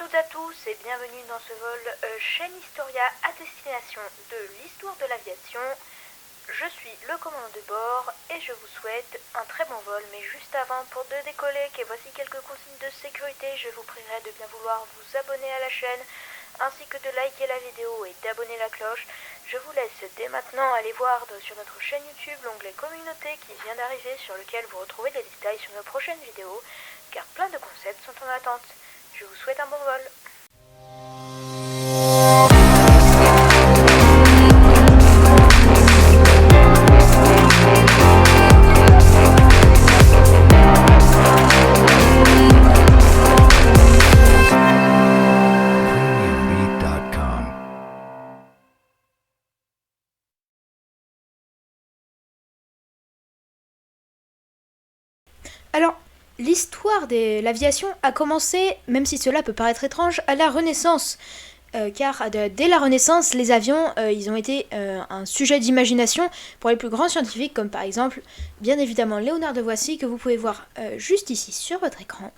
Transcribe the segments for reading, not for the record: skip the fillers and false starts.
toutes et à tous et bienvenue dans ce vol chaîne Historia à destination de l'histoire de l'aviation. Je suis le commandant de bord et je vous souhaite un très bon vol. Mais juste avant, pour de décoller, voici quelques consignes de sécurité. Je vous prierai de bien vouloir vous abonner à la chaîne ainsi que de liker la vidéo et d'abonner la cloche. Je vous laisse dès maintenant aller voir sur notre chaîne YouTube l'onglet communauté qui vient d'arriver, sur lequel vous retrouvez des détails sur nos prochaines vidéos, car plein de concepts sont en attente. Je vous souhaite un bon vol. Alors, l'histoire de l'aviation a commencé, même si cela peut paraître étrange, à la Renaissance. Car dès la Renaissance, les avions ils ont été un sujet d'imagination pour les plus grands scientifiques, comme par exemple, bien évidemment, Léonard de Voissy, que vous pouvez voir juste ici sur votre écran.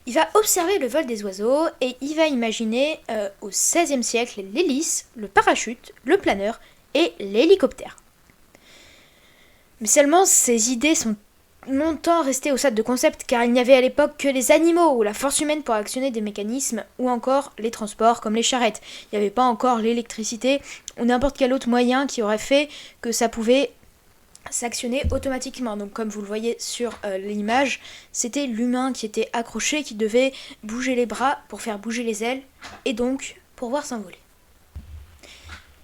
Il va observer le vol des oiseaux et il va imaginer au XVIe siècle l'hélice, le parachute, le planeur et l'hélicoptère. Mais seulement, ces idées sont longtemps resté au stade de concept, car il n'y avait à l'époque que les animaux ou la force humaine pour actionner des mécanismes, ou encore les transports comme les charrettes. Il n'y avait pas encore l'électricité ou n'importe quel autre moyen qui aurait fait que ça pouvait s'actionner automatiquement. Donc comme vous le voyez sur l'image, c'était l'humain qui était accroché, qui devait bouger les bras pour faire bouger les ailes, et donc pouvoir s'envoler.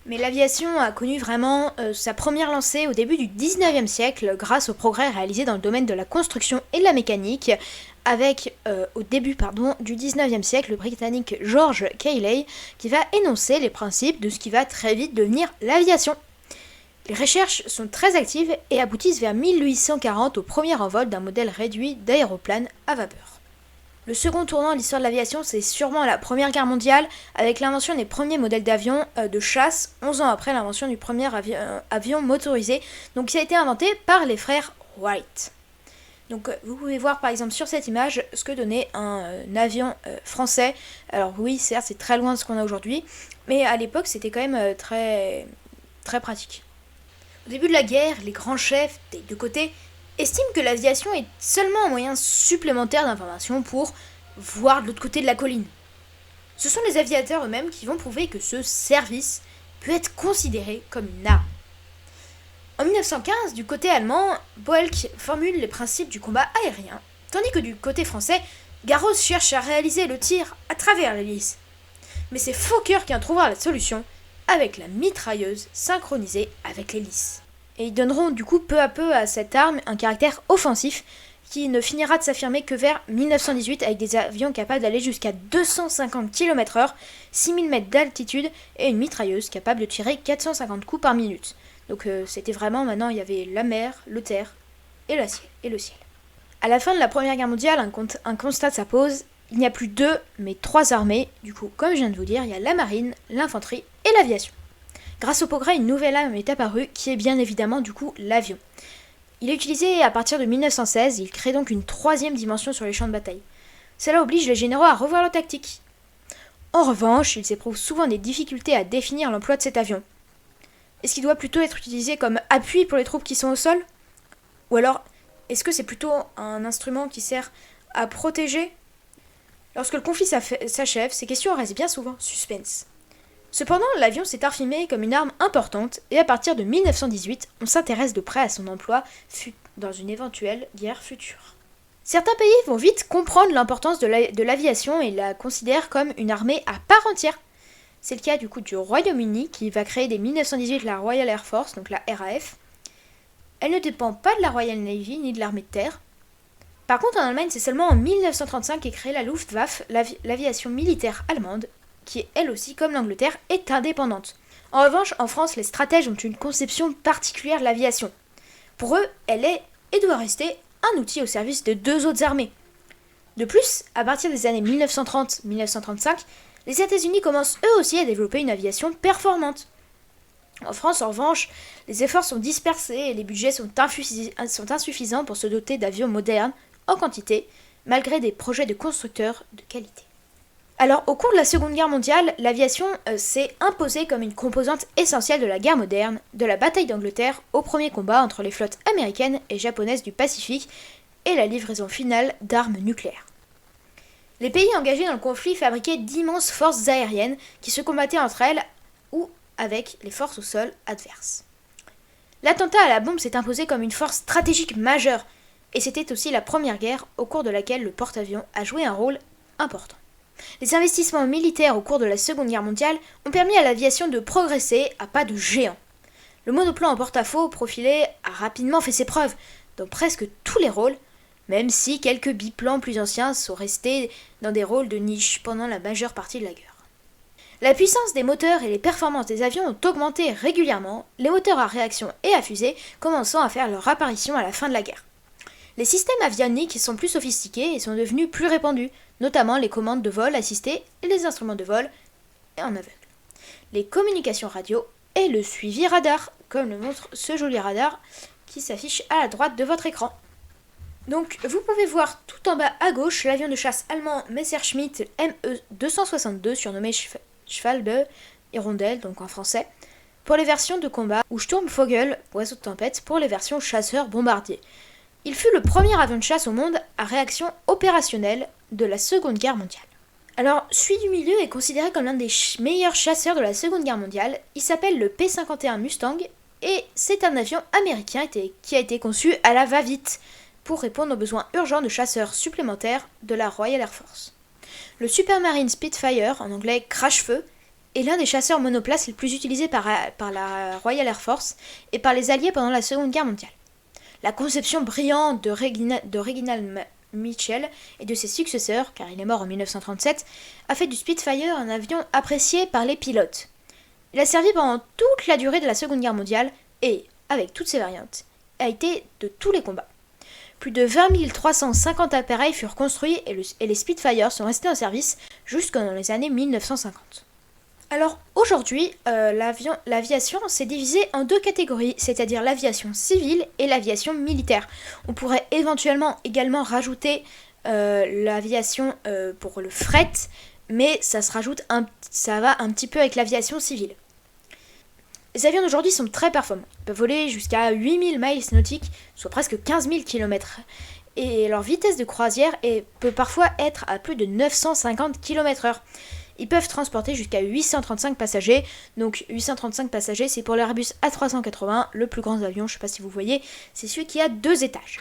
Mais l'aviation a connu vraiment sa première lancée au début du 19e siècle grâce aux progrès réalisés dans le domaine de la construction et de la mécanique avec, au début du 19e siècle, le Britannique George Cayley qui va énoncer les principes de ce qui va très vite devenir l'aviation. Les recherches sont très actives et aboutissent vers 1840 au premier envol d'un modèle réduit d'aéroplane à vapeur. Le second tournant de l'histoire de l'aviation, c'est sûrement la Première Guerre mondiale, avec l'invention des premiers modèles d'avions de chasse, 11 ans après l'invention du premier avion motorisé, donc qui a été inventé par les frères Wright. Donc vous pouvez voir par exemple sur cette image ce que donnait un avion français. Alors oui, certes, c'est très loin de ce qu'on a aujourd'hui, mais à l'époque c'était quand même très pratique. Au début de la guerre, les grands chefs des deux côtés estime que l'aviation est seulement un moyen supplémentaire d'information pour voir de l'autre côté de la colline. Ce sont les aviateurs eux-mêmes qui vont prouver que ce service peut être considéré comme une arme. En 1915, du côté allemand, Boelck formule les principes du combat aérien, tandis que du côté français, Garros cherche à réaliser le tir à travers l'hélice. Mais c'est Fokker qui en trouvera la solution avec la mitrailleuse synchronisée avec l'hélice. Et ils donneront du coup peu à peu à cette arme un caractère offensif qui ne finira de s'affirmer que vers 1918 avec des avions capables d'aller jusqu'à 250 km/h, 6000 mètres d'altitude et une mitrailleuse capable de tirer 450 coups par minute. Donc c'était vraiment, maintenant il y avait la mer, le terre et le ciel. À la fin de la Première Guerre mondiale, un constat s'impose, il n'y a plus deux mais trois armées. Du coup, comme je viens de vous dire, il y a la marine, l'infanterie et l'aviation. Grâce au progrès, une nouvelle arme est apparue, qui est bien évidemment du coup l'avion. Il est utilisé à partir de 1916, il crée donc une troisième dimension sur les champs de bataille. Cela oblige les généraux à revoir leur tactique. En revanche, ils éprouvent souvent des difficultés à définir l'emploi de cet avion. Est-ce qu'il doit plutôt être utilisé comme appui pour les troupes qui sont au sol ? Ou alors, est-ce que c'est plutôt un instrument qui sert à protéger ? Lorsque le conflit s'achève, ces questions restent bien souvent suspense. Cependant, l'avion s'est affirmé comme une arme importante et à partir de 1918, on s'intéresse de près à son emploi dans une éventuelle guerre future. Certains pays vont vite comprendre l'importance de l'aviation et la considèrent comme une armée à part entière. C'est le cas du coup du Royaume-Uni qui va créer dès 1918 la Royal Air Force, donc la RAF. Elle ne dépend pas de la Royal Navy ni de l'armée de terre. Par contre, en Allemagne, c'est seulement en 1935 qu'est créée la Luftwaffe, l'aviation militaire allemande, qui elle aussi, comme l'Angleterre, est indépendante. En revanche, en France, les stratèges ont une conception particulière de l'aviation. Pour eux, elle est et doit rester un outil au service de deux autres armées. De plus, à partir des années 1930-1935, les États-Unis commencent eux aussi à développer une aviation performante. En France, en revanche, les efforts sont dispersés et les budgets sont insuffisants pour se doter d'avions modernes en quantité, malgré des projets de constructeurs de qualité. Alors, au cours de la Seconde Guerre mondiale, l'aviation s'est imposée comme une composante essentielle de la guerre moderne, de la bataille d'Angleterre au premier combat entre les flottes américaines et japonaises du Pacifique et la livraison finale d'armes nucléaires. Les pays engagés dans le conflit fabriquaient d'immenses forces aériennes qui se combattaient entre elles ou avec les forces au sol adverses. L'attentat à la bombe s'est imposé comme une force stratégique majeure, et c'était aussi la première guerre au cours de laquelle le porte-avions a joué un rôle important. Les investissements militaires au cours de la Seconde Guerre mondiale ont permis à l'aviation de progresser à pas de géant. Le monoplan en porte-à-faux profilé a rapidement fait ses preuves dans presque tous les rôles, même si quelques biplans plus anciens sont restés dans des rôles de niche pendant la majeure partie de la guerre. La puissance des moteurs et les performances des avions ont augmenté régulièrement, les moteurs à réaction et à fusée commençant à faire leur apparition à la fin de la guerre. Les systèmes avioniques sont plus sophistiqués et sont devenus plus répandus, notamment les commandes de vol assistées et les instruments de vol en aveugle, les communications radio et le suivi radar, comme le montre ce joli radar qui s'affiche à la droite de votre écran. Donc, vous pouvez voir tout en bas à gauche l'avion de chasse allemand Messerschmitt Me-262, surnommé Schwalbe, hirondelle, donc en français, pour les versions de combat, ou Sturmvogel, oiseau de tempête, pour les versions chasseurs-bombardiers. Il fut le premier avion de chasse au monde à réaction opérationnelle de la Seconde Guerre mondiale. Alors, celui du milieu est considéré comme l'un des meilleurs chasseurs de la Seconde Guerre mondiale. Il s'appelle le P-51 Mustang, et c'est un avion américain qui a été conçu à la va-vite, pour répondre aux besoins urgents de chasseurs supplémentaires de la Royal Air Force. Le Supermarine Spitfire, en anglais crache-feu, est l'un des chasseurs monoplaces les plus utilisés par la Royal Air Force et par les Alliés pendant la Seconde Guerre mondiale. La conception brillante de Reginald Mitchell et de ses successeurs, car il est mort en 1937, a fait du Spitfire un avion apprécié par les pilotes. Il a servi pendant toute la durée de la Seconde Guerre mondiale et, avec toutes ses variantes, a été de tous les combats. Plus de 20 350 appareils furent construits et les Spitfire sont restés en service jusque dans les années 1950. Alors aujourd'hui, l'aviation s'est divisée en deux catégories, c'est-à-dire l'aviation civile et l'aviation militaire. On pourrait éventuellement également rajouter l'aviation pour le fret, mais ça va un petit peu avec l'aviation civile. Les avions d'aujourd'hui sont très performants. Ils peuvent voler jusqu'à 8000 miles nautiques, soit presque 15 000 km. Et leur vitesse de croisière peut parfois être à plus de 950 km/h. Ils peuvent transporter jusqu'à 835 passagers. Donc 835 passagers, c'est pour l'Airbus A380, le plus grand avion, je ne sais pas si vous voyez, c'est celui qui a 2 étages.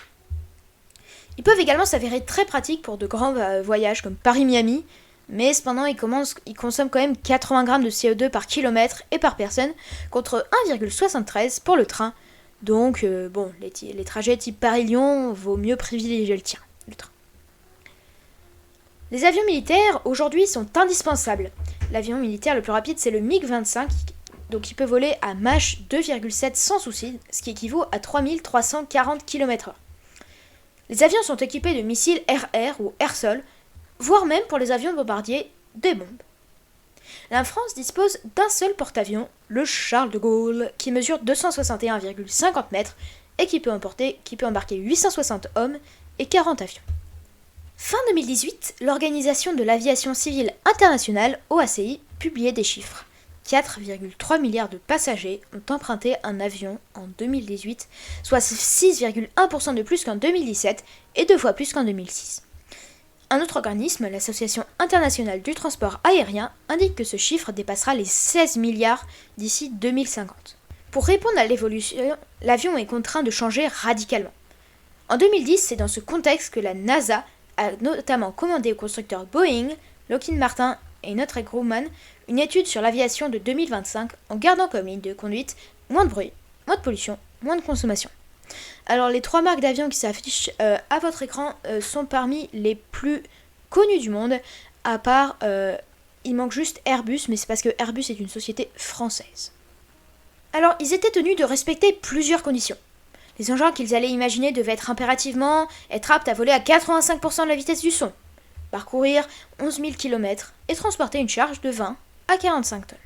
Ils peuvent également s'avérer très pratiques pour de grands voyages comme Paris-Miami, mais cependant ils consomment quand même 80 grammes de CO2 par kilomètre et par personne, contre 1,73 pour le train. Donc les trajets type Paris-Lyon, vaut mieux privilégier le train. Les avions militaires aujourd'hui sont indispensables. L'avion militaire le plus rapide c'est le MiG-25, donc il peut voler à Mach 2,7 sans souci, ce qui équivaut à 3340 km/h. Les avions sont équipés de missiles air-air ou air-sol, voire même pour les avions bombardiers, des bombes. La France dispose d'un seul porte-avions, le Charles de Gaulle, qui mesure 261,50 mètres et qui peut embarquer 860 hommes et 40 avions. Fin 2018, l'Organisation de l'aviation civile internationale, OACI, publiait des chiffres. 4,3 milliards de passagers ont emprunté un avion en 2018, soit 6,1% de plus qu'en 2017 et 2 fois plus qu'en 2006. Un autre organisme, l'Association internationale du transport aérien, indique que ce chiffre dépassera les 16 milliards d'ici 2050. Pour répondre à l'évolution, l'avion est contraint de changer radicalement. En 2010, c'est dans ce contexte que la NASA a notamment commandé au constructeur Boeing, Lockheed Martin et Northrop Grumman une étude sur l'aviation de 2025 en gardant comme ligne de conduite moins de bruit, moins de pollution, moins de consommation. Alors les 3 marques d'avions qui s'affichent à votre écran sont parmi les plus connues du monde, à part, il manque juste Airbus, mais c'est parce que Airbus est une société française. Alors ils étaient tenus de respecter plusieurs conditions. Les engins qu'ils allaient imaginer devaient impérativement être aptes à voler à 85% de la vitesse du son, parcourir 11 000 km et transporter une charge de 20 à 45 tonnes.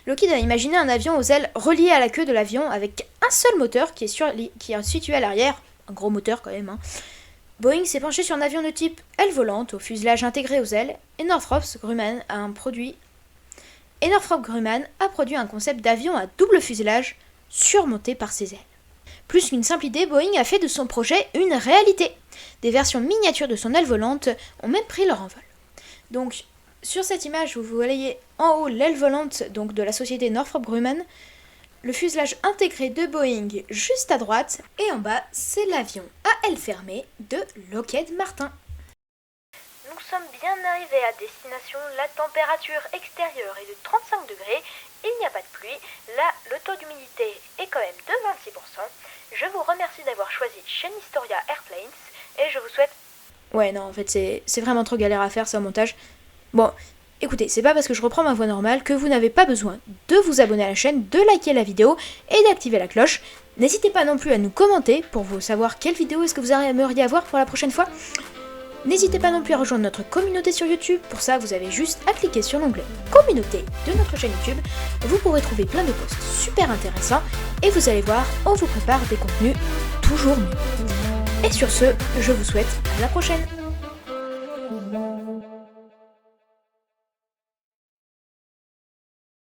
Lockheed a imaginé un avion aux ailes relié à la queue de l'avion avec un seul moteur qui est situé à l'arrière, un gros moteur quand même, Boeing s'est penché sur un avion de type aile volante au fuselage intégré aux ailes et Northrop Grumman a produit un concept d'avion à double fuselage surmonté par ses ailes. Plus qu'une simple idée, Boeing a fait de son projet une réalité. Des versions miniatures de son aile volante ont même pris leur envol. Donc, sur cette image, vous voyez en haut l'aile volante donc, de la société Northrop Grumman, le fuselage intégré de Boeing juste à droite, et en bas, c'est l'avion à aile fermée de Lockheed Martin. Nous sommes bien arrivés à destination, la température extérieure est de 35 degrés, il n'y a pas de pluie, là le taux d'humidité est quand même de 26%. Je vous remercie d'avoir choisi Chaîne Historia Airplanes et je vous souhaite... Ouais non en fait c'est vraiment trop galère à faire ça au montage. Bon, écoutez, c'est pas parce que je reprends ma voix normale que vous n'avez pas besoin de vous abonner à la chaîne, de liker la vidéo et d'activer la cloche. N'hésitez pas non plus à nous commenter pour vous savoir quelle vidéo est-ce que vous aimeriez avoir pour la prochaine fois. N'hésitez pas non plus à rejoindre notre communauté sur YouTube, pour ça vous avez juste à cliquer sur l'onglet communauté de notre chaîne YouTube, vous pourrez trouver plein de posts super intéressants et vous allez voir, on vous prépare des contenus toujours mieux. Et sur ce, je vous souhaite à la prochaine.